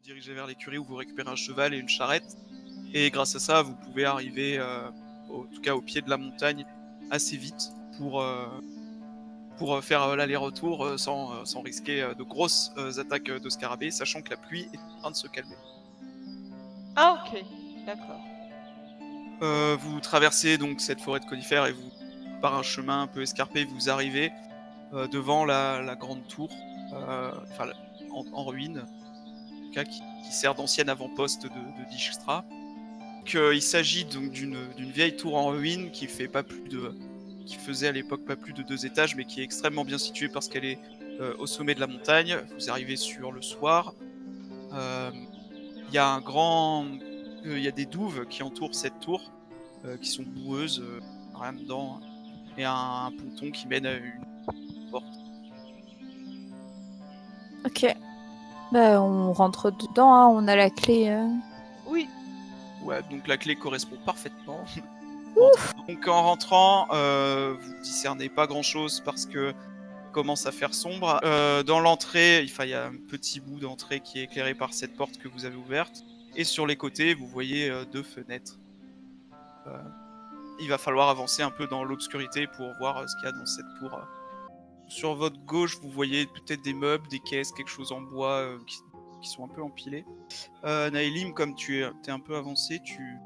dirigez vers l'écurie où vous récupérez un cheval et une charrette. Et grâce à ça, vous pouvez arriver, en tout cas au pied de la montagne, assez vite pour faire l'aller-retour sans risquer de grosses attaques de scarabées, sachant que la pluie est en train de se calmer. Ah ok, d'accord. Vous traversez donc cette forêt de conifères et vous, par un chemin un peu escarpé, vous arrivez devant la grande tour, en ruine, en tout cas, qui sert d'ancienne avant-poste de Dijkstra. Il s'agit donc d'une vieille tour en ruine qui faisait à l'époque pas plus de 2 étages, mais qui est extrêmement bien située parce qu'elle est au sommet de la montagne. Vous arrivez sur le soir. Il y a il y a des douves qui entourent cette tour, qui sont boueuses, rien dedans, et un ponton qui mène à une porte. Ok. Bah, on rentre dedans, hein, on a la clé. Oui. Ouais, donc la clé correspond parfaitement. Donc en rentrant, vous discernez pas grand-chose parce que commence à faire sombre. Dans l'entrée, il y a un petit bout d'entrée qui est éclairé par cette porte que vous avez ouverte. Et sur les côtés, vous voyez 2 fenêtres. Il va falloir avancer un peu dans l'obscurité pour voir ce qu'il y a dans cette tour. Sur votre gauche, vous voyez peut-être des meubles, des caisses, quelque chose en bois qui sont un peu empilés. Naelim, comme tu es un peu avancé,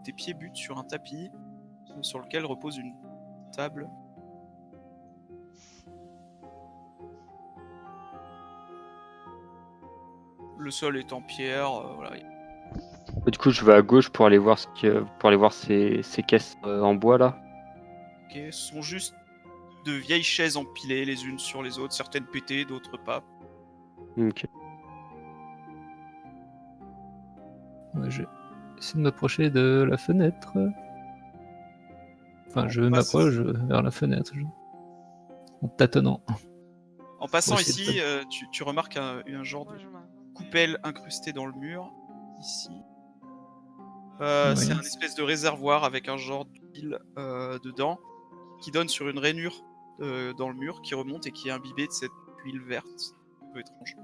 tes pieds butent sur un tapis sur lequel repose une table. Le sol est en pierre, voilà. Du coup, je vais à gauche pour aller voir ces caisses en bois là. Ok, ce sont juste de vieilles chaises empilées les unes sur les autres, certaines pétées, d'autres pas. Ok. Ouais, je vais essayer de m'approcher de la fenêtre. Enfin, je m'approche vers la fenêtre, en tâtonnant. En passant Pour essayer ici, tu remarques un genre de coupelle incrustée dans le mur, ici. Oui. C'est un espèce de réservoir avec un genre d'huile dedans, qui donne sur une rainure dans le mur, qui remonte et qui est imbibée de cette huile verte. Un peu étrange.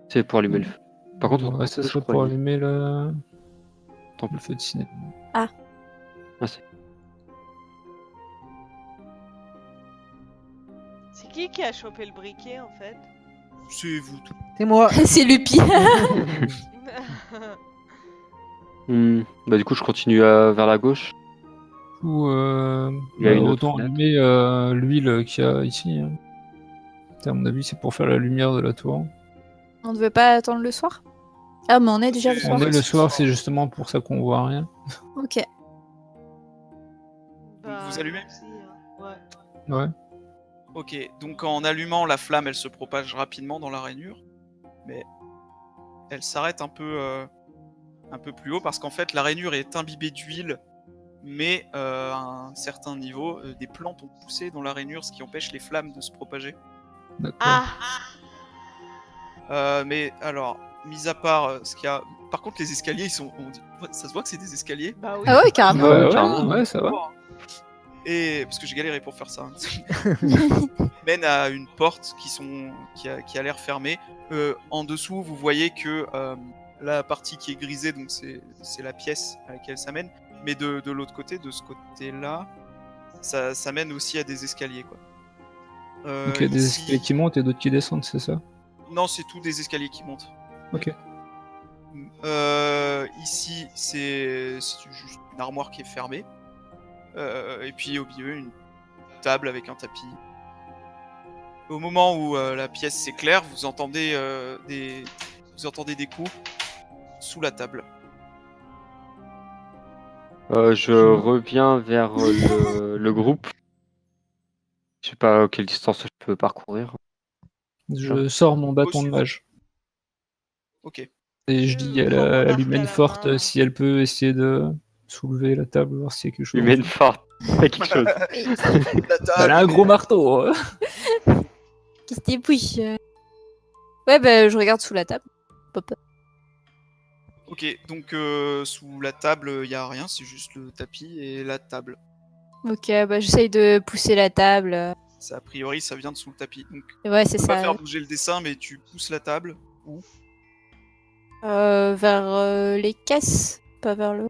C'est pour allumer le feu. Par contre, Ouais, ça serait pour allumer le Tant feu de cinéma. Ah. C'est qui a chopé le briquet en fait? C'est vous tout. C'est moi. C'est Lupi. Bah du coup, je continue vers la gauche. Ou Il y a une autre autant fenêtre. allumer l'huile qu'il y a ici. Hein. À mon avis, c'est pour faire la lumière de la tour. On ne veut pas attendre le soir? Ah, mais on est déjà le soir. On est le soir, c'est justement pour ça qu'on voit rien. Ok. Vous allumez? Ouais. Ouais. Ok, donc en allumant, la flamme, elle se propage rapidement dans la rainure, mais elle s'arrête un peu plus haut parce qu'en fait, la rainure est imbibée d'huile, mais à un certain niveau, des plantes ont poussé dans la rainure, ce qui empêche les flammes de se propager. D'accord. Mais alors, mis à part ce qu'il y a... Par contre, les escaliers, ça se voit que c'est des escaliers. Bah oui. Ah ouais, carrément. Ouais, ça va. Et parce que j'ai galéré pour faire ça. Mène à une porte qui a l'air fermée. En dessous, vous voyez que la partie qui est grisée, donc c'est la pièce à laquelle ça mène. Mais de l'autre côté, de ce côté-là, ça mène aussi à des escaliers, quoi. Donc il y a des escaliers qui montent et d'autres qui descendent, c'est ça? Non, c'est tout des escaliers qui montent. Ok. Ici, c'est juste une armoire qui est fermée. Et puis au milieu, une table avec un tapis. Au moment où la pièce s'éclaire, vous entendez des coups sous la table. Je reviens vers le groupe. Je sais pas à quelle distance je peux parcourir. Je sors mon bâton de mage. Ok. Et je dis à l'humaine forte si elle peut essayer de soulever la table, voir s'il y a quelque chose. Humaine forte, quelque chose. Elle a un gros marteau. Qui se dépouille. Ouais, bah je regarde sous la table. Pop. Ok, donc sous la table, il y a rien, c'est juste le tapis et la table. Ok, bah j'essaye de pousser la table. Ça, a priori, ça vient de sous le tapis. Donc, Ouais, c'est on va ça. faire bouger le dessin, mais tu pousses la table Vers les caisses, pas vers le...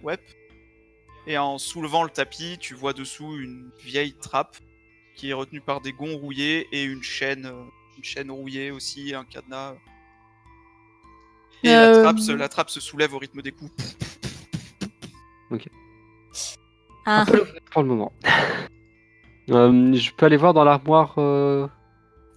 Ouais. Et en soulevant le tapis, tu vois dessous une vieille trappe qui est retenue par des gonds rouillés et une chaîne rouillée aussi, un cadenas. Et la trappe se soulève au rythme des coups. Ah. On peut l'ouvrir pour le moment. Je peux aller voir dans l'armoire.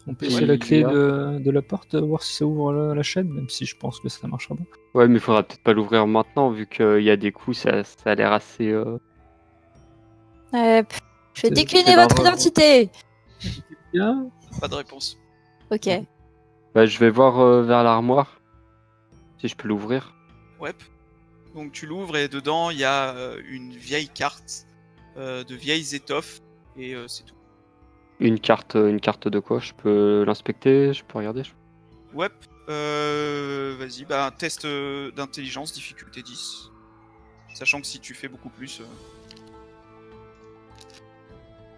On peut Ouais, essayer la clé il y a- de la porte, voir si ça ouvre la chaîne, même si je pense que ça marchera pas. Ouais, mais il faudra peut-être pas l'ouvrir maintenant, vu qu'il y a des coups, ça a l'air assez. Je vais C'est décliner dans votre le- identité. Bien. Pas de réponse. Ok. Bah, je vais voir vers l'armoire. Si je peux l'ouvrir. Ouais. Donc tu l'ouvres et dedans il y a une vieille carte de vieilles étoffes et c'est tout. Une carte de quoi? Je peux l'inspecter? Je peux regarder? Ouais. Vas-y, bah un test d'intelligence, difficulté 10. Sachant que si tu fais beaucoup plus...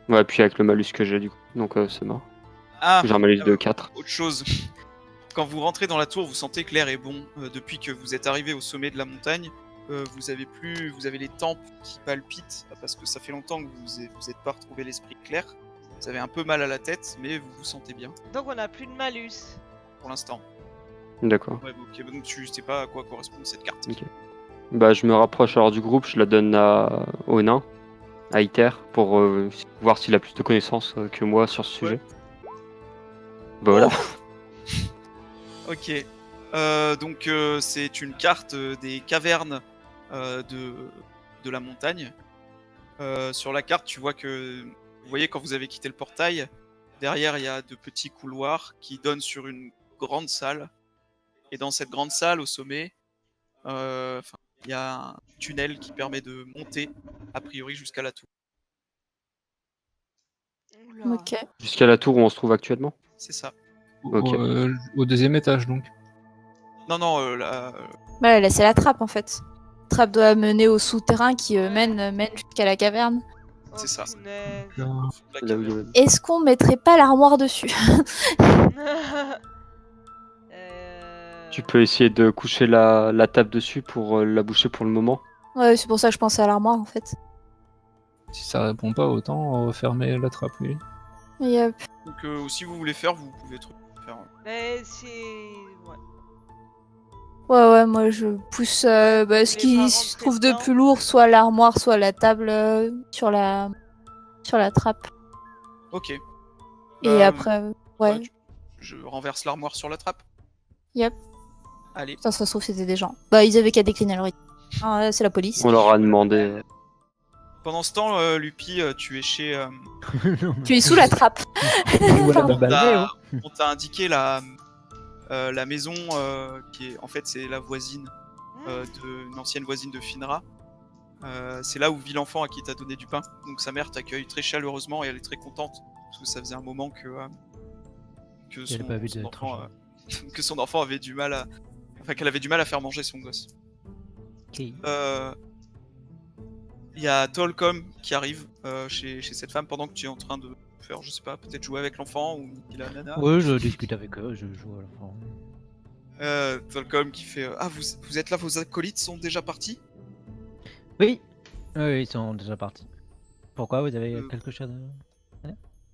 Ouais, puis avec le malus que j'ai du coup. Donc c'est mort. Ah, J'ai un malus de 4. autre chose. Quand vous rentrez dans la tour, vous sentez que l'air est bon. Depuis que vous êtes arrivé au sommet de la montagne, vous avez les tempes qui palpitent parce que ça fait longtemps que vous êtes pas retrouvé l'esprit clair. Vous avez un peu mal à la tête, mais vous vous sentez bien Donc on a plus de malus. pour l'instant. D'accord. Ouais, ok, donc tu sais pas à quoi correspond cette carte. Ok. Bah, je me rapproche alors du groupe, je la donne au nain, à Iter, pour voir s'il a plus de connaissances que moi sur ce sujet. Bah voilà. Ok. Donc c'est une carte des cavernes de la montagne. Sur la carte, tu vois que... Vous voyez, quand vous avez quitté le portail, derrière, il y a de petits couloirs qui donnent sur une grande salle. Et dans cette grande salle, au sommet, il y a un tunnel qui permet de monter, a priori, jusqu'à la tour. Oula. Ok. Jusqu'à la tour où on se trouve actuellement. C'est ça. Ok. Au deuxième étage, donc. Non, Ouais, là, c'est la trappe en fait. La trappe doit mener au souterrain qui mène jusqu'à la caverne. C'est ça. punaise. la Là où il y caverne. a- Est-ce qu'on mettrait pas l'armoire dessus? Tu peux essayer de coucher la table dessus pour la boucher pour le moment. Ouais, c'est pour ça que je pensais à l'armoire en fait. Si ça répond pas, autant refermer la trappe, oui. Yep. Donc si vous voulez faire, vous pouvez faire. Mais c'est... Ouais. Ouais, moi je pousse ce Les qui parents se de trouve de quelqu'un. plus lourd, soit l'armoire, soit la table sur la trappe. Ok. Et Bah, après, ouais. Je renverse l'armoire sur la trappe. Yep. Allez. Putain, ça se trouve, c'était des gens. Bah, ils avaient qu'à décliner leur idée. Ah, c'est la police. On leur a demandé. Pendant ce temps, Lupi, tu es chez... Tu es sous la trappe. on t'a indiqué la maison qui est... En fait, c'est la voisine, une ancienne voisine de Finra. C'est là où vit l'enfant à qui t'as donné du pain. Donc sa mère t'accueille très chaleureusement et elle est très contente. Parce que ça faisait un moment que son enfant... que son enfant avait du mal à... Enfin, qu'elle avait du mal à faire manger son gosse. Il y a Tolcom qui arrive chez cette femme pendant que tu es en train de faire, je sais pas, peut-être jouer avec l'enfant ou il a nana. Oui, je discute avec eux, je joue à l'enfant. Tolcom qui fait Ah, vous êtes là, vos acolytes sont déjà partis? Oui, ils sont déjà partis. Pourquoi vous avez quelque chose à...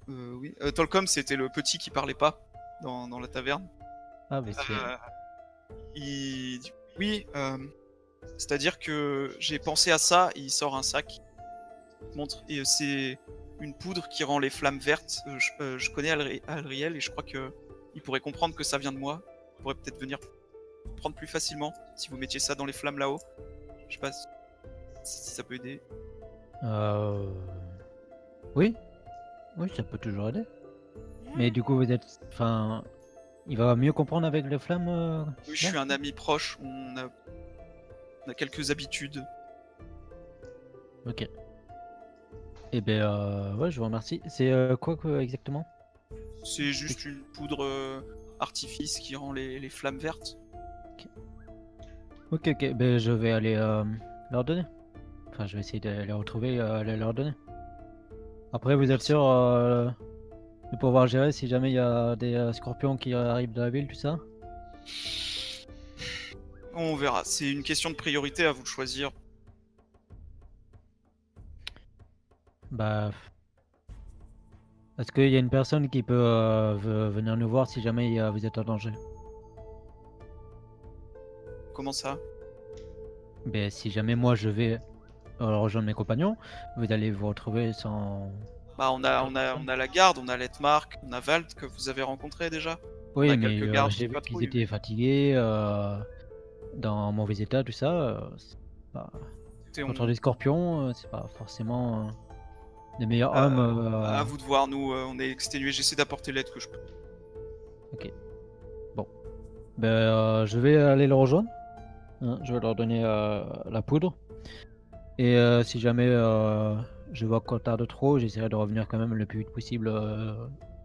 Oui. Tolcom, c'était le petit qui parlait pas dans la taverne. Ah, mais c'est... Il dit Oui, c'est-à-dire que j'ai pensé à ça, et il sort un sac. Il montre, et c'est une poudre qui rend les flammes vertes. Je connais Alriel et je crois que il pourrait comprendre que ça vient de moi. Il pourrait peut-être venir prendre plus facilement si vous mettiez ça dans les flammes là-haut. Je sais pas si ça peut aider. Oui, ça peut toujours aider. Mais du coup, vous êtes... Enfin... Il va mieux comprendre avec les flammes Oui, je suis un ami proche, on a quelques habitudes. Ok. Eh ben, ouais, je vous remercie. C'est quoi exactement? C'est juste une poudre artifice qui rend les flammes vertes. Ok, ben je vais aller leur donner. Enfin, je vais essayer de les retrouver et aller leur donner. Après, vous êtes sûr de pouvoir gérer si jamais il y a des scorpions qui arrivent de la ville, tout ça? On verra. C'est une question de priorité, à vous de choisir. Bah. Est-ce qu'il y a une personne qui peut venir nous voir si jamais vous êtes en danger? Comment ça? Ben, si jamais moi je vais rejoindre mes compagnons, vous allez vous retrouver sans. Bah, on a la garde, on a Letmark, on a Vald que vous avez rencontré déjà. On Oui, a mais quelques gardes j'ai qui vu qu'ils patrouillent. étaient fatigués, dans mauvais état, tout ça. Écoutez, Contre des scorpions, c'est pas forcément les meilleurs à hommes. vous de voir, nous, on est exténués. J'essaie d'apporter l'aide que je peux. Ben, je vais aller le rejoindre. Hein, je vais leur donner la poudre. Et si jamais je vois qu'on tarde trop, j'essaierai de revenir quand même le plus vite possible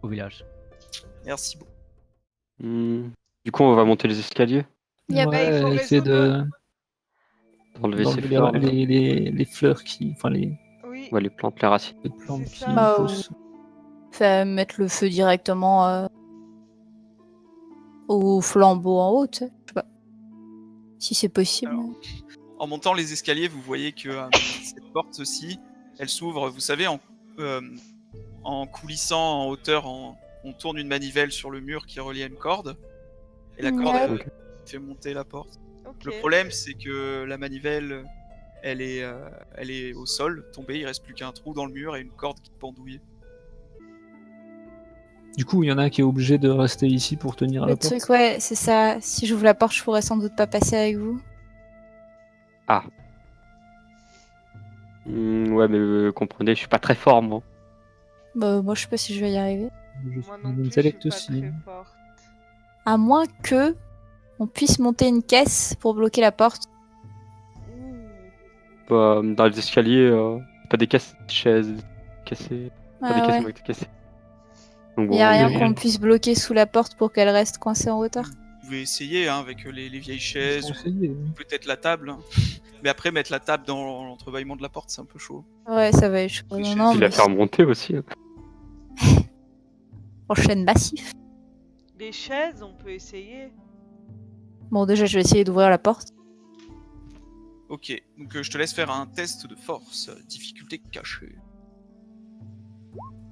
au village. Merci beaucoup. Du coup, on va monter les escaliers, Yep. Bah, il faut essayer résoudre- enlever ces d'enlever fleurs, les fleurs qui. Enfin, les Oui. ouais, les plantes, les racines. plantes C'est qui ça. Bah, poussent. Fait mettre le feu directement au flambeau en haut, tu sais. Je sais pas. Si c'est possible. Alors, en montant les escaliers, vous voyez que cette porte-ci, elle s'ouvre, vous savez, en coulissant en hauteur, on tourne une manivelle sur le mur qui relie à une corde, et la corde Ouais. elle fait monter la porte. Ok. Le problème, c'est que la manivelle, elle est au sol, tombée, il reste plus qu'un trou dans le mur et une corde qui pendouille. Du coup, il y en a un qui est obligé de rester ici pour tenir Le la porte. truc, ouais, c'est ça. Si j'ouvre la porte, je pourrais sans doute pas passer avec vous. Ouais, mais comprenez, je suis pas très fort, moi. Bah, moi, je sais pas si je vais y arriver. Je Moi suis non une plus, je suis intellect pas aussi. très forte. À moins que on puisse monter une caisse pour bloquer la porte. Ouh. Bah, dans les escaliers, pas des chaises cassées. Pas des Ah, caisses ouais. qui ont été cassées. Donc, Y a rien oui. qu'on puisse bloquer sous la porte pour qu'elle reste coincée en hauteur. Vous pouvez essayer hein, avec les vieilles Ils chaises, sont ou essayés, oui. peut-être la table. Hein. Mais après, mettre la table dans l'entrebâillement de la porte, c'est un peu chaud. Ouais, ça va être chaud. Les Non, chaises, non, il mais la faire monter aussi. Hein. prochaine massif. Les chaises, on peut essayer. Bon, déjà, je vais essayer d'ouvrir la porte. Ok, donc je te laisse faire un test de force, difficulté cachée.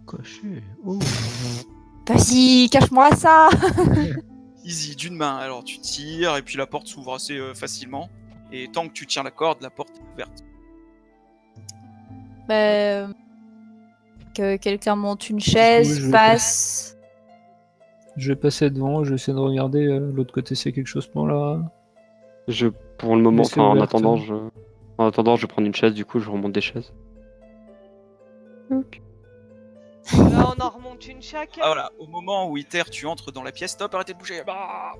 Coché. Oh. Vas-y, cache-moi ça. Easy, d'une main. Alors tu tires et puis la porte s'ouvre assez facilement. Et tant que tu tiens la corde, la porte est ouverte. Bah, que quelqu'un monte une chaise, je vais passe. Je vais passer devant, je vais essayer de regarder l'autre côté s'il y a quelque chose pour là. Pour le moment, Laissez enfin, en ouverte. attendant, je vais prendre une chaise, du coup, je remonte des chaises. Là, on en remonte une chaque. Ah voilà, au moment où Iter, tu entres dans la pièce, stop, arrêtez de bouger. Bah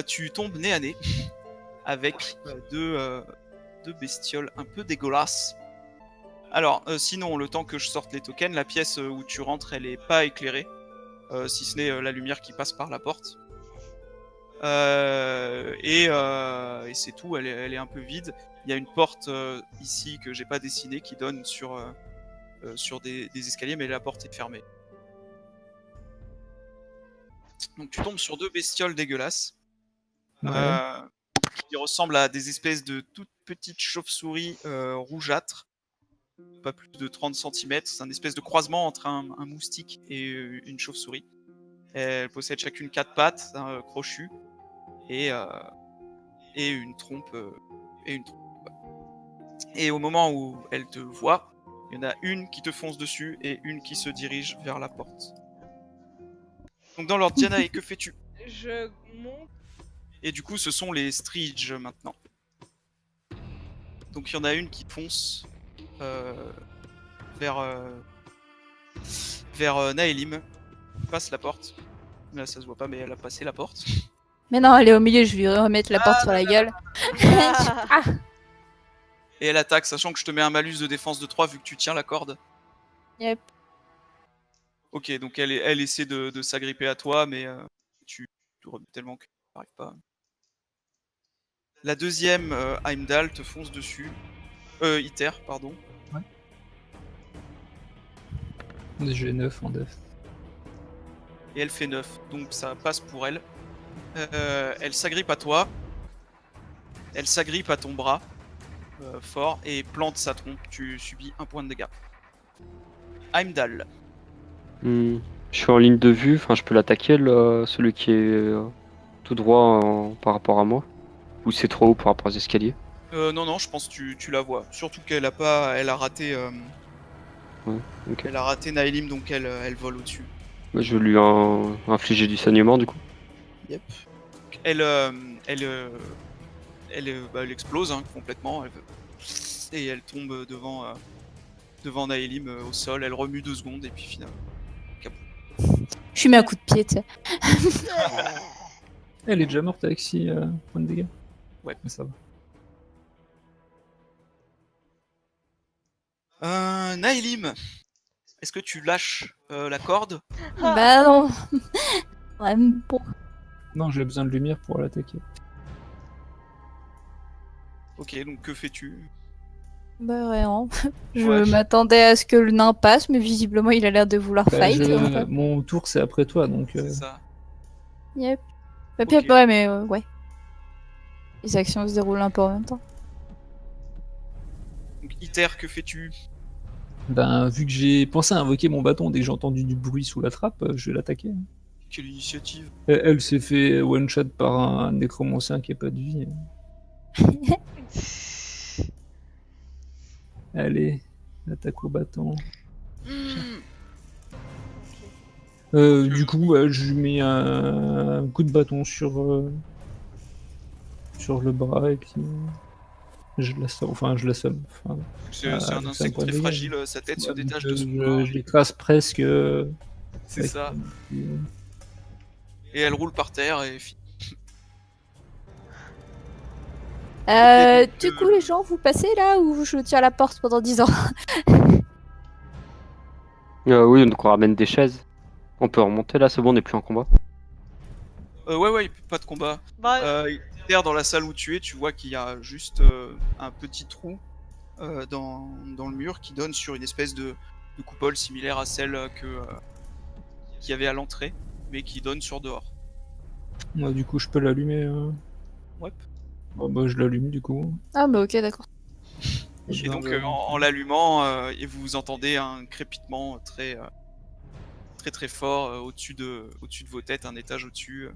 tu tombes nez à nez avec deux bestioles un peu dégueulasses. Alors, sinon, le temps que je sorte les tokens, la pièce où tu rentres, elle est pas éclairée, si ce n'est la lumière qui passe par la porte. Et c'est tout, elle est un peu vide. Il y a une porte ici que j'ai pas dessinée qui donne sur des escaliers, mais la porte est fermée. Donc tu tombes sur deux bestioles dégueulasses Ouais. qui ressemblent à des espèces de toutes petites chauves-souris rougeâtres, pas plus de 30 cm. C'est un espèce de croisement entre un moustique et une chauve-souris. Elles possèdent chacune 4 pattes crochues et une trompe. Et au moment où elles te voient, il y en a une qui te fonce dessus et une qui se dirige vers la porte. Donc dans l'ordre, Diana, et que fais-tu? Je monte. Et du coup, ce sont les Striges maintenant. Donc il y en a une qui fonce vers Naelim, passe la porte. Là, ça se voit pas, mais elle a passé la porte. Mais non, elle est au milieu, je vais lui remettre la porte sur la gueule. Ah. Et elle attaque, sachant que je te mets un malus de défense de 3 vu que tu tiens la corde. Yep. Ok, donc elle essaie de s'agripper à toi, mais tu remets tellement que tu n'arrives pas. La deuxième, Heimdall, te fonce dessus. Iter, pardon. J'ai 9 en def. Et elle fait 9, donc ça passe pour elle. Elle s'agrippe à toi. Elle s'agrippe à ton bras fort et plante sa trompe. Tu subis 1 point de dégâts. Heimdall. Je suis en ligne de vue, enfin je peux l'attaquer, celui qui est tout droit par rapport à moi. Ou c'est trop haut par rapport aux escaliers? Non, je pense que tu la vois. Surtout qu'elle a pas, elle a raté, Ouais, ok. elle a raté Naelim, donc elle vole au-dessus. Bah, je vais lui infliger du saignement du coup. Yep. Elle, elle explose hein, complètement. Et elle tombe devant Naelim au sol. Elle remue 2 secondes et puis finalement. Je lui mets un coup de pied, tu sais. Elle est déjà morte avec 6 points de dégâts. Ouais. Mais ça va. Naelim, est-ce que tu lâches la corde? Bah non. Vraiment pas. Non, j'ai besoin de lumière pour l'attaquer. Ok, donc que fais-tu? Bah rien. Je Ouais. m'attendais à ce que le nain passe, mais visiblement il a l'air de vouloir Bah, fight. Mon tour, c'est après toi, donc... C'est ça. Yep. Bah, Ok. ouais, mais ouais. Les actions se déroulent un peu en même temps. Donc Iter, que fais-tu? Ben, vu que j'ai pensé à invoquer mon bâton dès que j'ai entendu du bruit sous la trappe, je vais l'attaquer. Quelle initiative? Elle s'est fait one-shot par un nécromancien qui a pas de vie. Allez, attaque au bâton. Du coup, je lui mets un coup de bâton sur le bras et puis je l'assomme. Enfin, C'est un c'est insecte un point très de dégâts. fragile, sa tête se Ouais, détache donc, de son corps. je l'écrase presque. C'est avec- ça. Et elle roule par terre et Du coup, les gens, vous passez là ou je tiens la porte pendant 10 ans? Oui, donc on ramène des chaises. On peut remonter là, c'est bon, on n'est plus en combat. ouais, pas de combat. Bah, Iter, dans la salle où tu es, tu vois qu'il y a juste un petit trou dans le mur qui donne sur une espèce de coupole similaire à celle qu'il y avait à l'entrée, mais qui donne sur dehors. Ouais, du coup, je peux l'allumer. Ouais. Bon, bah, je l'allume du coup. Ah bah ok, d'accord. Et donc en l'allumant, et vous entendez un crépitement très fort au-dessus de vos têtes, un étage au-dessus.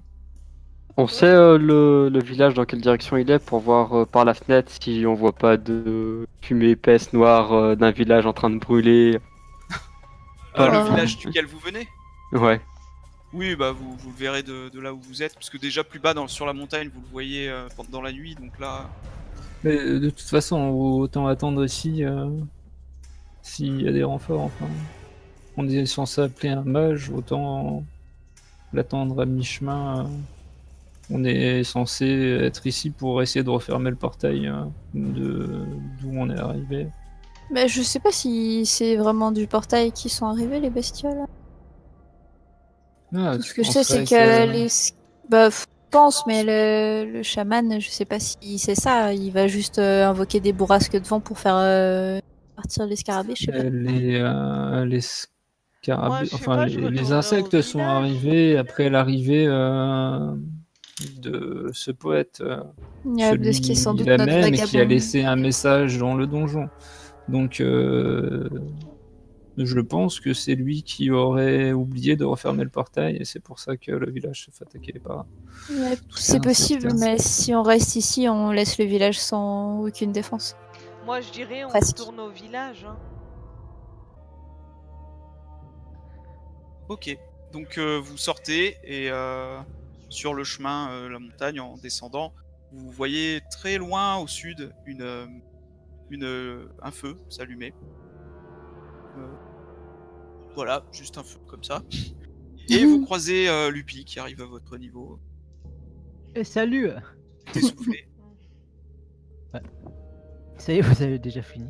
On sait le village dans quelle direction il est pour voir par la fenêtre si on voit pas de fumée épaisse noire d'un village en train de brûler. Le Ah. village duquel vous venez? Ouais. Oui, bah vous le verrez de là où vous êtes, parce que déjà plus bas sur la montagne, vous le voyez dans la nuit, donc là... Mais de toute façon, autant attendre ici s'il y a des renforts. Enfin, on est censé appeler un mage, autant l'attendre à mi-chemin. On est censé être ici pour essayer de refermer le portail d'où on est arrivé. Bah je sais pas si c'est vraiment du portail qui sont arrivés les bestioles. Ah, Tout tu ce que je sais c'est penserais que les... Bah je pense, mais le chaman, je sais pas si c'est ça. Il va juste invoquer des bourrasques de vent pour faire partir les scarabées, je sais pas. les scarabées, Moi, je sais enfin pas, je les retournerai insectes au sont village. arrivés après l'arrivée de ce poète, De ce qui est sans doute celui-là notre même qui a vagabond. laissé un message dans le donjon. Donc je pense que c'est lui qui aurait oublié de refermer le portail et c'est pour ça que le village se fait attaquer par Ouais, tous ces c'est possible, insectes. mais si on reste ici, on laisse le village sans aucune défense. Moi, je dirais on Presque. retourne au village. Hein. Ok, donc vous sortez et sur le chemin, la montagne, en descendant, vous voyez très loin au sud un feu s'allumer. Voilà, juste un feu comme ça. Et vous croisez Lupi qui arrive à votre niveau, Et salut! essoufflé. Ça y est, vous avez déjà fini.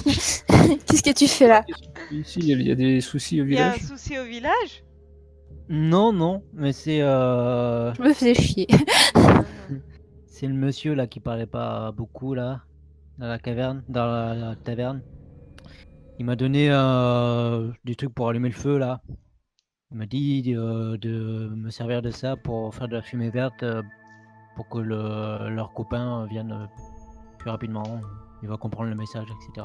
Qu'est-ce que tu fais là? Ici, il y a des soucis au Il y a un village. souci au village? Non, mais c'est Je me faisais chier. c'est le monsieur là qui parlait pas beaucoup là, dans la caverne, dans la taverne. Il m'a donné des trucs pour allumer le feu là. Il m'a dit de me servir de ça pour faire de la fumée verte pour que leurs copains viennent plus rapidement. Il va comprendre le message, etc.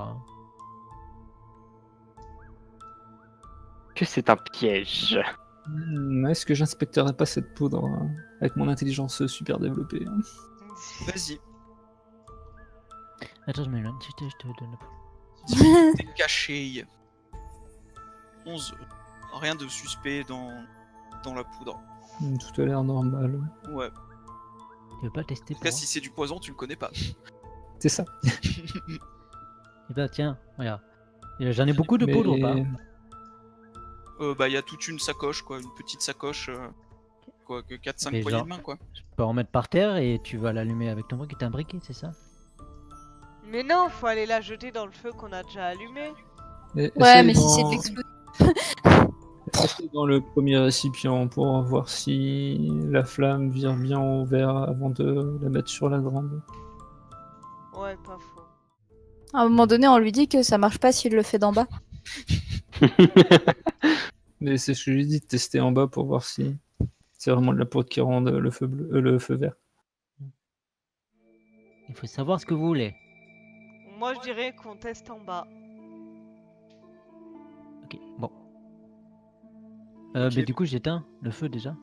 Que c'est un piège. Est-ce que j'inspecterai pas cette poudre avec mon intelligence super développée? Vas-y. Attends, je m'éloigne, je te donne la poudre. T'es caché. 11. Rien de suspect dans la poudre. Tout a l'air normal. Ouais. Tu veux pas tester En tout pour cas, voir si c'est du poison, tu le connais pas. C'est ça. Eh ben tiens, regarde. J'en ai beaucoup de poudre ou pas? Bah, il y a toute une sacoche, quoi. Une petite sacoche. Quoi, que 4-5 Mais poignées genre- de main, quoi. Je peux en mettre par terre et tu vas l'allumer avec ton briquet. T'as un briquet, c'est ça? Mais non, faut aller la jeter dans le feu qu'on a déjà allumé. Ouais, Essaye mais si c'est de dans- l'explosion. essaye dans le premier récipient pour voir si la flamme vire bien au vert avant de la mettre sur la grande. Ouais, pas faux. À un moment donné, on lui dit que ça marche pas s'il le fait d'en bas. Mais c'est ce que j'ai dit, de tester en bas pour voir si c'est vraiment de la poudre qui rend le feu bleu, le feu vert. Il faut savoir ce que vous voulez. Moi, je dirais qu'on teste en bas. Ok, bon. Ok. Mais du coup, j'éteins le feu déjà?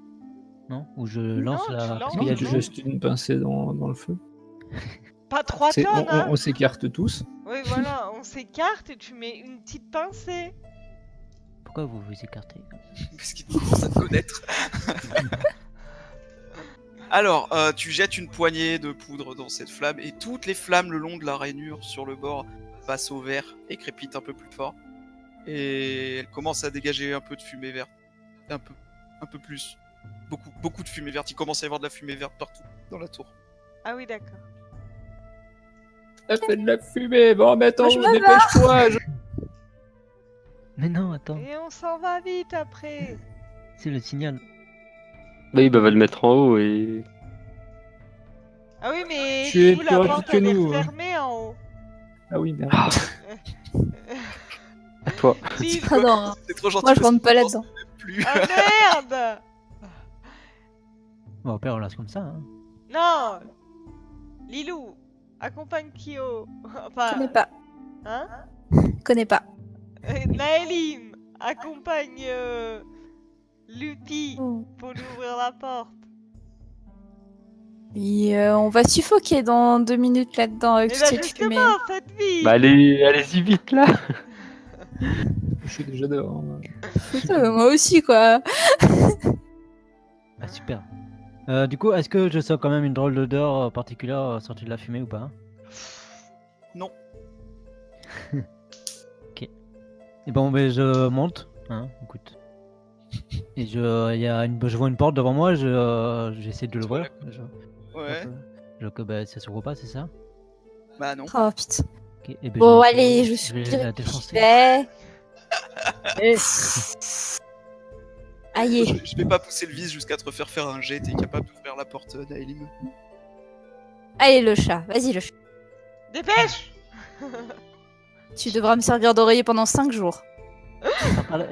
Non? Ou je lance tu la... lances, Parce Non, qu'il y a non. du juste une pincée dans le feu. Pas 3 C'est- tonnes, hein. on s'écarte tous. Oui, voilà, on s'écarte et tu mets une petite pincée. Pourquoi vous vous écartez? Parce qu'il commence à te connaître. Alors, tu jettes une poignée de poudre dans cette flamme et toutes les flammes le long de la rainure sur le bord passent au vert et crépitent un peu plus fort. Et elle commence à dégager un peu de fumée verte. Un peu plus. Beaucoup de fumée verte. Il commence à y avoir de la fumée verte partout dans la tour. Ah oui, d'accord. Ça fait de la fumée. Bon, mais attends, Moi, je me dépêche-toi. Mais non, attends. Et on s'en va vite après. C'est le signal. Bah, il va le mettre en haut et. Ah oui, mais Tu es du coup, plus la rapide porte que elle nous, est hein. fermée en haut. Ah oui, merde. À toi. Si. Ah non, C'est trop gentil. moi je parce rentre que pas je là-dedans. pense même plus. Ah merde. Bon, au pire, on laisse comme ça. Hein. Non. Lilou, accompagne Kyo. Enfin, Connais pas. hein. Connais pas. Naelim, accompagne Lupi Oh. pour lui ouvrir la porte. Et on va suffoquer dans 2 minutes là-dedans avec Et toute bah cette fumée. justement, faites vite. Bah, allez-y vite là. Je suis déjà dehors. Putain, moi aussi quoi. Ah, super. Du coup, est-ce que je sens quand même une drôle d'odeur particulière sortie de la fumée ou pas? Non. Ok. Et bon, ben je monte. Hein, écoute. Et je vois une porte devant moi, j'essaie de l'ouvrir. Ouais. Ça s'ouvre pas, c'est ça? Bah non. Oh putain. Ok, et ben, Bon vais allez, je je suis vais la défoncer. fait. Aïe. Je vais pas pousser le vis jusqu'à te refaire faire un jet. T'es capable d'ouvrir la porte, Naelim. Allez le chat, vas-y le chat. Dépêche. Tu devras me servir d'oreiller pendant 5 jours.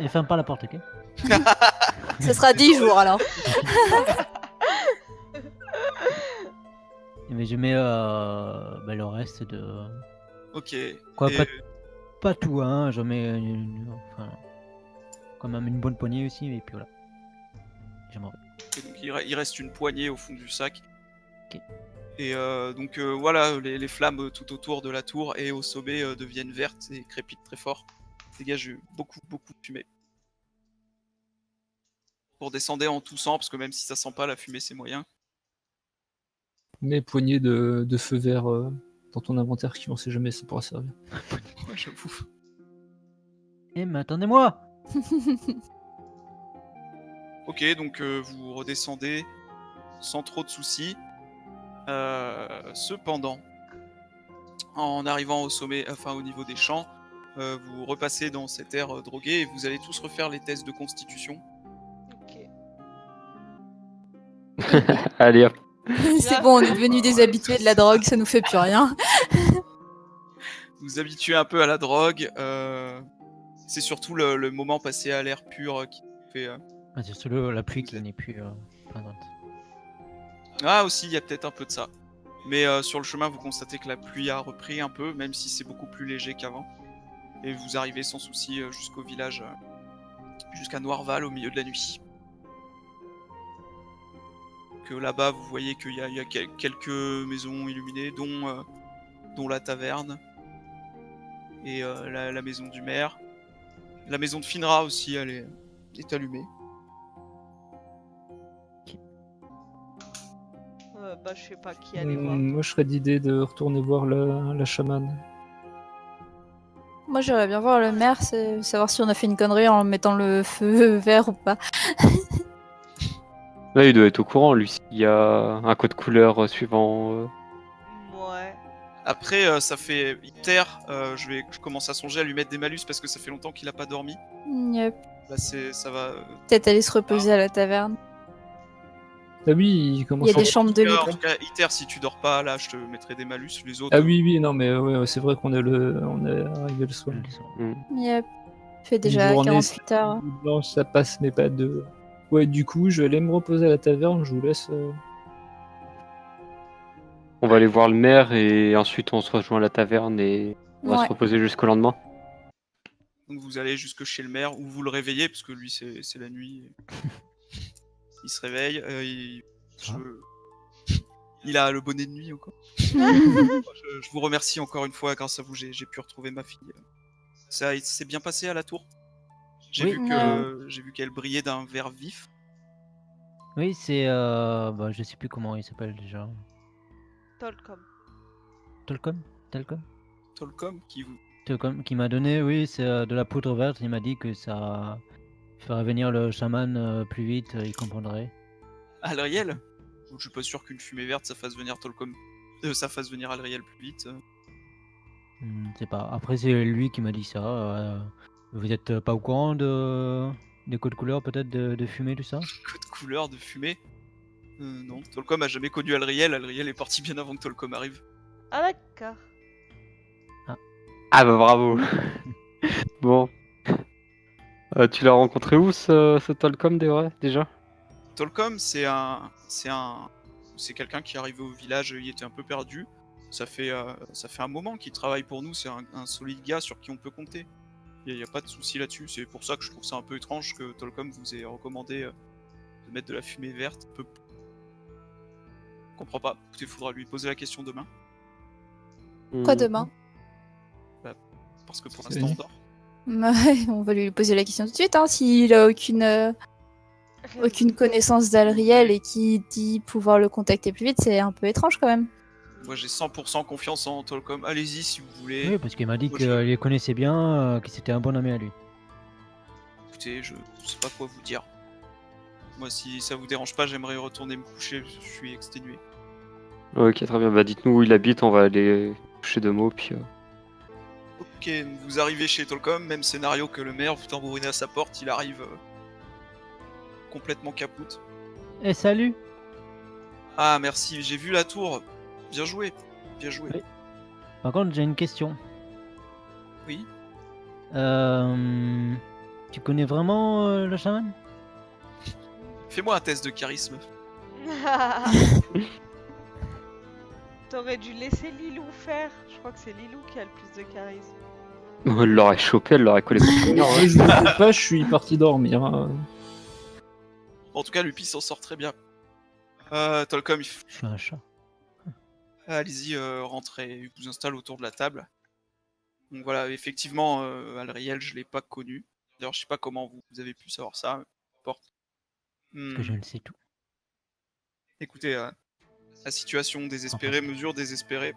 Ferme pas la porte, ok? Ce sera 10 jours alors. Mais je mets le reste de... Ok. Quoi, Et, pas tout, hein, je mets enfin, quand même une bonne poignée aussi, et puis voilà. Je m'en vais. et donc, il reste une poignée au fond du sac. Ok. Et donc voilà, les flammes tout autour de la tour et au sommet deviennent vertes et crépitent très fort. Dégagent beaucoup de fumée. Pour descendre en toussant, parce que même si ça sent pas la fumée, c'est moyen. Mes poignées de feu vert dans ton inventaire qui on sait jamais ça pourra servir. Ouais, j'avoue. Eh, mais attendez-moi! Ok, donc vous redescendez sans trop de soucis. Cependant, en arrivant au sommet, enfin au niveau des champs, vous repassez dans cette aire droguée et vous allez tous refaire les tests de constitution. Ok. Allez hop. C'est bon, on est devenus des habitués de la drogue, ça nous fait plus rien. Vous vous habituez un peu à la drogue. C'est surtout le moment passé à l'air pur qui vous fait Ah, c'est surtout la pluie qui n'est plus présente. Ah aussi, il y a peut-être un peu de ça. Mais sur le chemin, vous constatez que la pluie a repris un peu, même si c'est beaucoup plus léger qu'avant. Et vous arrivez sans souci jusqu'au village, jusqu'à Noirval au milieu de la nuit. Que là-bas, vous voyez qu'il y a quelques maisons illuminées, dont la taverne et la maison du maire. La maison de Finra aussi, elle est allumée. Bah, je sais pas qui aller voir. Moi, je serais d'idée de retourner voir la chamane. Moi, j'aimerais bien voir le maire, savoir si on a fait une connerie en mettant le feu vert ou pas. Là, il doit être au courant, lui, s'il y a un code couleur suivant. Ouais. Après, ça fait Iter, je commence à songer à lui mettre des malus parce que ça fait longtemps qu'il a pas dormi. Yep. Là, ça va. Peut-être aller se reposer à la taverne. Ah oui, il commence Il y a des à- chambres de En lutte. tout cas, Iter, si tu dors pas, là, je te mettrai des malus. Les autres. Ah oui, non, mais ouais, c'est vrai qu'on on est arrivé le soir. Yep. Fait Une déjà journée, 48 heures. blanche, ça passe, mais pas deux. Ouais, du coup, je vais aller me reposer à la taverne, je vous laisse. On va aller voir le maire et ensuite on se rejoint à la taverne et on va Ouais. se reposer jusqu'au lendemain. Donc vous allez jusque chez le maire ou vous le réveillez parce que lui c'est la nuit. Il se réveille, il a le bonnet de nuit encore. Je vous remercie encore une fois, grâce à vous j'ai pu retrouver ma fille. Ça s'est bien passé à la tour. J'ai Oui. vu qu'elle brillait d'un vert vif. Oui, c'est. Bah, je sais plus comment il s'appelle déjà. Tolcom. Tolcom Tolcom qui m'a donné, oui, c'est de la poudre verte. Il m'a dit que ça ferait venir le chaman plus vite, il comprendrait. Alriel. Je suis pas sûr qu'une fumée verte ça fasse venir Tolcom. Ça fasse venir Alriel plus vite. Je sais pas. Après, c'est lui qui m'a dit ça. Vous êtes pas au courant des codes couleurs, peut-être de fumée, tout ça? Code couleur de fumée. Non, Tolcom a jamais connu Alriel. Alriel est parti bien avant que Tolcom arrive. Ah, d'accord. Ah bah bravo. Bon. Tu l'as rencontré où ce Tolcom déjà? Tolcom, c'est quelqu'un qui est arrivé au village, il était un peu perdu. Ça fait un moment qu'il travaille pour nous, c'est un solide gars sur qui on peut compter. Il n'y a pas de souci là-dessus, c'est pour ça que je trouve ça un peu étrange que Tolcom vous ait recommandé de mettre de la fumée verte. Je comprends pas, écoutez, il faudra lui poser la question demain, Quoi demain? parce que pour C'est l'instant on dit. dort. Ouais, on va lui poser la question tout de suite, hein, s'il a aucune connaissance d'Alriel et qui dit pouvoir le contacter plus vite, c'est un peu étrange quand même. Moi j'ai 100% confiance en Tolcom, allez-y si vous voulez. Oui, parce qu'il m'a dit Moi, qu'il je- les connaissait bien, que c'était un bon ami à lui. Écoutez, je sais pas quoi vous dire. Moi si ça vous dérange pas, j'aimerais retourner me coucher, je suis exténué. Ok, très bien. Bah dites-nous où il habite, on va aller toucher deux mots puis. Ok, vous arrivez chez Tolcom, même scénario que le maire, vous tambourinez à sa porte, il arrive complètement capoute. Eh, salut! Ah merci, j'ai vu la tour, bien joué, bien joué. Oui. Par contre, j'ai une question. Oui. Tu connais vraiment le chaman? Fais-moi un test de charisme. T'aurais dû laisser Lilou faire. Je crois que c'est Lilou qui a le plus de charisme. Elle l'aurait chopé, elle l'aurait collé. Non, je ne sais pas, je suis parti dormir. Hein. En tout cas, Lupi s'en sort très bien. Tolcom, Je suis un chat. allez-y, rentrez, il vous installe autour de la table. Donc voilà, effectivement, Alriel, je l'ai pas connu. D'ailleurs, je sais pas comment vous avez pu savoir ça, mais peu importe. Parce que je le sais tout. Écoutez, la situation désespérée, mesure désespérée.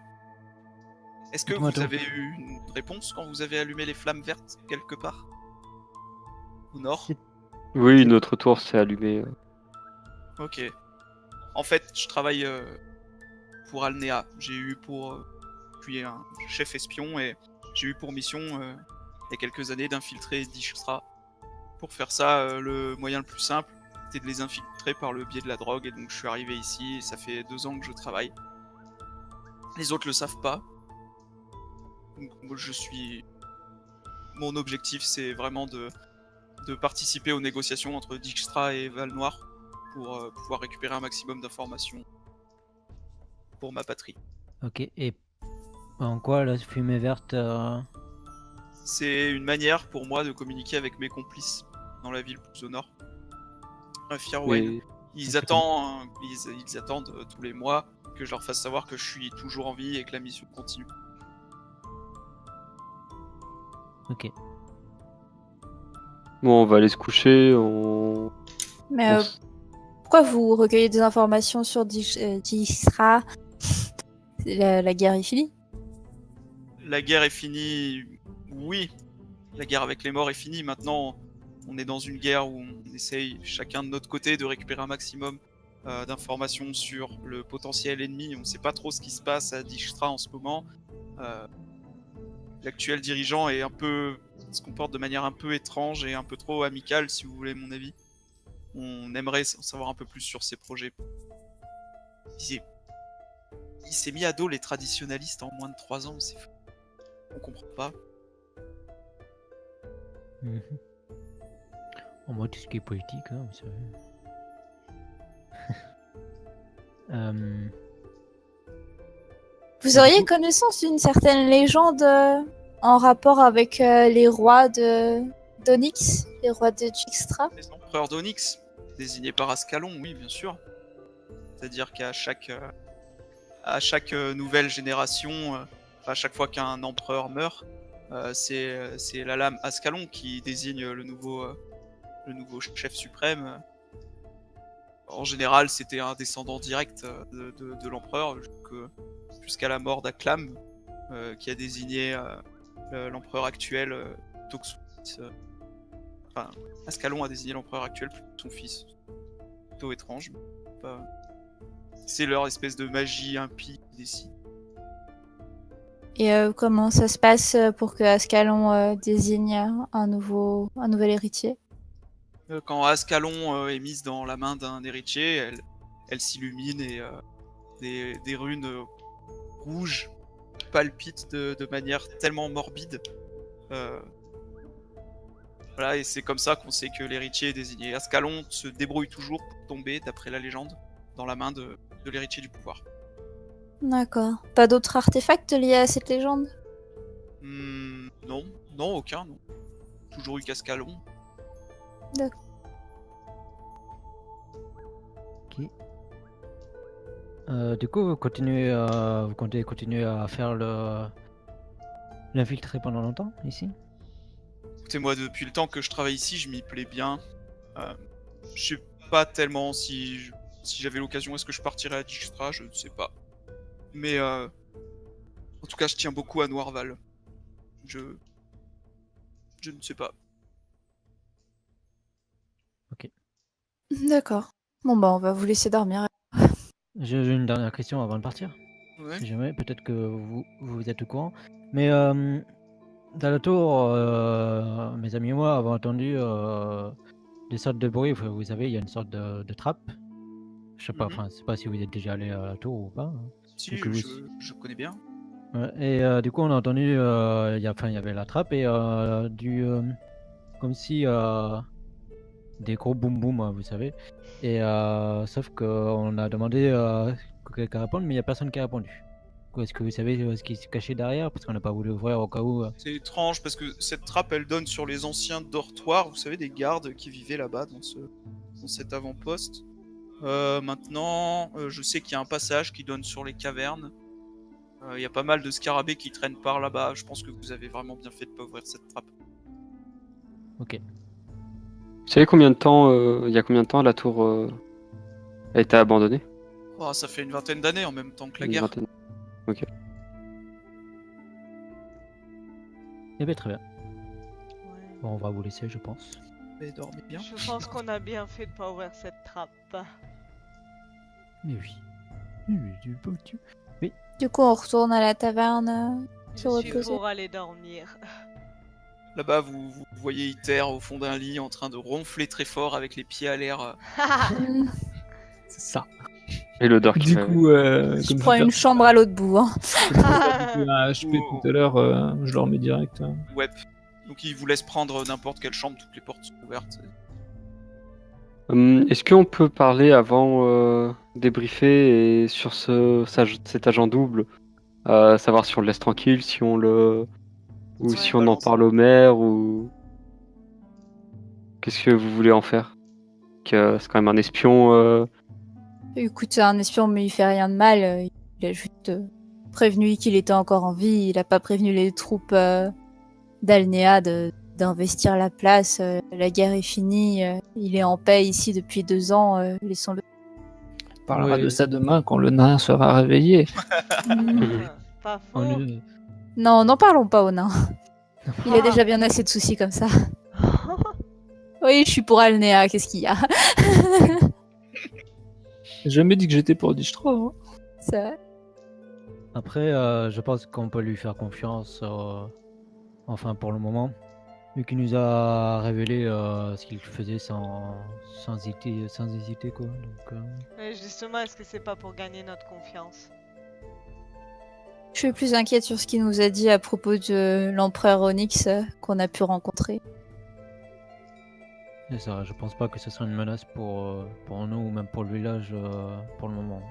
Est-ce que Dites-moi vous tout. avez eu une réponse quand vous avez allumé les flammes vertes quelque part? Au nord? C'est- Oui, notre tour s'est allumé. Ok. En fait, je travaille pour Alnea. J'ai eu pour... je suis un chef espion et j'ai eu pour mission, il y a quelques années, d'infiltrer Dijkstra. Pour faire ça, le moyen le plus simple, c'était de les infiltrer par le biais de la drogue. Et donc je suis arrivé ici et ça fait 2 ans que je travaille. Les autres le savent pas. Donc moi, mon objectif, c'est vraiment de de participer aux négociations entre Dijkstra et Val-Noir pour pouvoir récupérer un maximum d'informations pour ma patrie. Ok, et en quoi la fumée verte C'est une manière pour moi de communiquer avec mes complices dans la ville plus au nord. Firwen, Et ils, Ok. attendent, ils attendent tous les mois que je leur fasse savoir que je suis toujours en vie et que la mission continue. Ok. bon, on va aller se coucher. On... Mais on s- pourquoi vous recueillez des informations sur Dijkstra? La guerre est finie. La guerre est finie, oui, la guerre avec les morts est finie. Maintenant, on est dans une guerre où on essaye chacun de notre côté de récupérer un maximum d'informations sur le potentiel ennemi. On ne sait pas trop ce qui se passe à Dijkstra en ce moment. L'actuel dirigeant est se comporte de manière un peu étrange et un peu trop amicale, si vous voulez mon avis. On aimerait en savoir un peu plus sur ses projets. Il s'est mis à dos les traditionalistes en moins de 3 ans, c'est fou. On comprend pas. Mhm. Moi, tout ce qui est politique, hein, vous savez. Vous Du auriez coup- connaissance d'une certaine légende en rapport avec les rois d'Onyx, les rois de Dijkstra? Les empereurs d'Onyx, désignés par Ascalon, oui, bien sûr. C'est-à-dire qu'à chaque nouvelle génération, à chaque fois qu'un empereur meurt, c'est la lame Ascalon qui désigne le nouveau chef suprême. En général, c'était un descendant direct de l'empereur jusqu'à la mort d'Acclam, qui a désigné l'empereur actuel, Toxus. Enfin, Ascalon a désigné l'empereur actuel plutôt que son fils. Plutôt étrange. Mais c'est leur espèce de magie impie qui décide. Et comment ça se passe pour que Ascalon désigne un nouvel héritier? Quand Ascalon est mise dans la main d'un héritier, elle s'illumine et des runes rouges palpitent de manière tellement morbide. Voilà, et c'est comme ça qu'on sait que l'héritier est désigné. Ascalon se débrouille toujours pour tomber, d'après la légende, dans la main de l'héritier du pouvoir. D'accord. Pas d'autres artefacts liés à cette légende? Non, aucun, non. Toujours eu qu'Ascalon. Ok. Du coup, vous comptez continuer à faire l'infiltrer pendant longtemps ici? Écoutez, moi, depuis le temps que je travaille ici, je m'y plais bien. Je sais pas tellement si j'avais l'occasion, est-ce que je partirais à Dijkstra, je ne sais pas. Mais en tout cas, je tiens beaucoup à Noirval. Je ne sais pas. D'accord. Bon bah on va vous laisser dormir. J'ai une dernière question avant de partir. Ouais. Si jamais, peut-être que vous êtes au courant. Mais dans la tour, mes amis et moi avons entendu des sortes de bruits. Enfin, vous savez, il y a une sorte de trappe. Je sais pas, Mhm. enfin, je sais pas si vous êtes déjà allé à la tour ou pas, hein. Si, Donc, je connais bien. Ouais, et du coup, on a entendu, il y avait la trappe et comme si des gros boum boum, hein, vous savez. Et sauf qu'on a demandé que quelqu'un réponde, mais il n'y a personne qui a répondu. Est-ce que vous savez ce qui se cachait derrière? Parce qu'on n'a pas voulu ouvrir au cas où. C'est étrange parce que cette trappe, elle donne sur les anciens dortoirs, vous savez, des gardes qui vivaient là-bas dans cet avant-poste. Maintenant, je sais qu'il y a un passage qui donne sur les cavernes. Il y a pas mal de scarabées qui traînent par là-bas. Je pense que vous avez vraiment bien fait de pas ouvrir cette trappe. Ok. Vous savez combien de temps, il y a combien de temps la tour a été abandonnée? Oh, ça fait une vingtaine d'années en même temps que la Une guerre. vingtaine. Ok. Eh bien, très bien. Ouais. Bon, on va vous laisser, je pense. Mais dormez bien. Je pense qu'on a bien fait de pas ouvrir cette trappe. Mais oui. Oui, du beau Dieu. Du coup on retourne à la taverne se Je suis reposer. pour aller dormir. Là-bas, vous voyez Iter au fond d'un lit en train de ronfler très fort avec les pieds à l'air. Mm. C'est ça. Et l'odeur qui Du fait. coup, Je prends une chambre à l'autre bout. Hein. un HP tout à l'heure, je le remets direct. Ouais, Donc il vous laisse prendre n'importe quelle chambre, toutes les portes sont ouvertes. Est-ce qu'on peut parler avant débriefer et sur cet agent double, savoir si on le laisse tranquille, si on le ou Ouais, si on en balance. parle au maire ou qu'est-ce que vous voulez en faire? Que c'est quand même un espion. Écoute, c'est un espion, mais il fait rien de mal. Il a juste prévenu qu'il était encore en vie. Il a pas prévenu les troupes d'Alnea d'investir la place. La guerre est finie. Il est en paix ici depuis 2 ans. Laissons-le. On parlera Ouais. de ça demain quand le nain sera réveillé. Pas faux. On est- Non, n'en parlons pas au nain. Il a déjà bien assez de soucis comme ça. Oui, je suis pour Alnea. Qu'est-ce qu'il y a? J'ai jamais dit que j'étais pour Dijkstra. Hein. C'est vrai. Après, je pense qu'on peut lui faire confiance, enfin pour le moment, vu qu'il nous a révélé ce qu'il faisait sans hésiter quoi. Donc, Mais justement, est-ce que c'est pas pour gagner notre confiance? Je suis plus inquiète sur ce qu'il nous a dit à propos de l'empereur Onyx qu'on a pu rencontrer. c'est ça, je pense pas que ce soit une menace pour nous ou même pour le village pour le moment.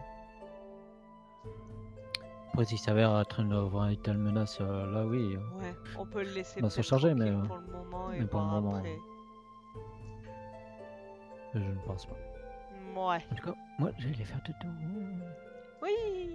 Après, s'il s'avère être une véritable menace, là oui. Ouais, on peut le laisser On va s'en peut-être charger, tranquille mais, pour le moment et mais pour le voir moment, après. Je ne pense pas. Ouais. En tout cas, moi, je vais aller faire tout. Oui.